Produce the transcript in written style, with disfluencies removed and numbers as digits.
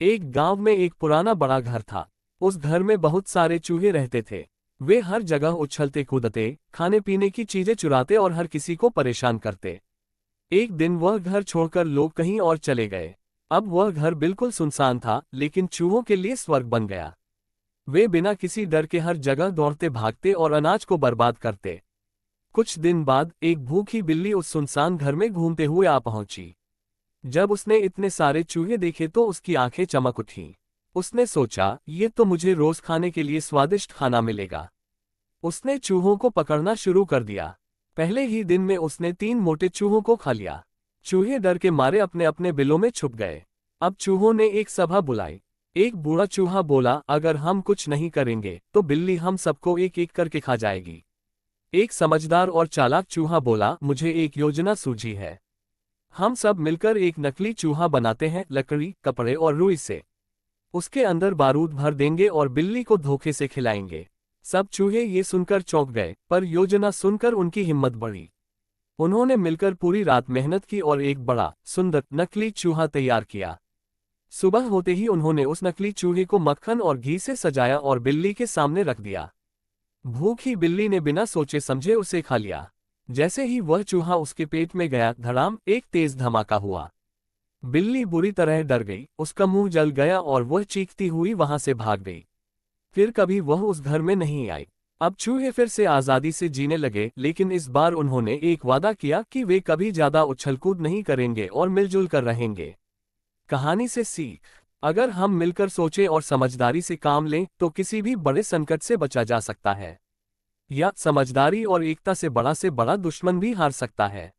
एक गांव में एक पुराना बड़ा घर था। उस घर में बहुत सारे चूहे रहते थे। वे हर जगह उछलते कूदते, खाने पीने की चीजें चुराते और हर किसी को परेशान करते। एक दिन वह घर छोड़कर लोग कहीं और चले गए। अब वह घर बिल्कुल सुनसान था, लेकिन चूहों के लिए स्वर्ग बन गया। वे बिना किसी डर के हर जगह दौड़ते भागते और अनाज को बर्बाद करते। कुछ दिन बाद एक भूखी बिल्ली उस सुनसान घर में घूमते हुए आ पहुंची। जब उसने इतने सारे चूहे देखे तो उसकी आंखें चमक उठीं। उसने सोचा, ये तो मुझे रोज खाने के लिए स्वादिष्ट खाना मिलेगा। उसने चूहों को पकड़ना शुरू कर दिया। पहले ही दिन में उसने 3 मोटे चूहों को खा लिया। चूहे डर के मारे अपने अपने बिलों में छुप गए। अब चूहों ने एक सभा बुलाई। एक बूढ़ा चूहा बोला, अगर हम कुछ नहीं करेंगे तो बिल्ली हम सबको एक एक करके खा जाएगी। एक समझदार और चालाक चूहा बोला, मुझे एक योजना सूझी है। हम सब मिलकर एक नकली चूहा बनाते हैं, लकड़ी, कपड़े और रुई से। उसके अंदर बारूद भर देंगे और बिल्ली को धोखे से खिलाएंगे। सब चूहे ये सुनकर चौंक गए, पर योजना सुनकर उनकी हिम्मत बढ़ी। उन्होंने मिलकर पूरी रात मेहनत की और एक बड़ा, सुंदर नकली चूहा तैयार किया। सुबह होते ही उन्होंने उस नकली चूहे को मक्खन और घी से सजाया और बिल्ली के सामने रख दिया। भूखी बिल्ली ने बिना सोचे समझे उसे खा लिया। जैसे ही वह चूहा उसके पेट में गया, धड़ाम, एक तेज धमाका हुआ। बिल्ली बुरी तरह डर गई, उसका मुंह जल गया और वह चीखती हुई वहां से भाग गई। फिर कभी वह उस घर में नहीं आई। अब चूहे फिर से आजादी से जीने लगे, लेकिन इस बार उन्होंने एक वादा किया कि वे कभी ज्यादा उछलकूद नहीं करेंगे और मिलजुल कर रहेंगे। कहानी से सीख, अगर हम मिलकर सोचें और समझदारी से काम लें तो किसी भी बड़े संकट से बचा जा सकता है। या समझदारी और एकता से बड़ा दुश्मन भी हार सकता है।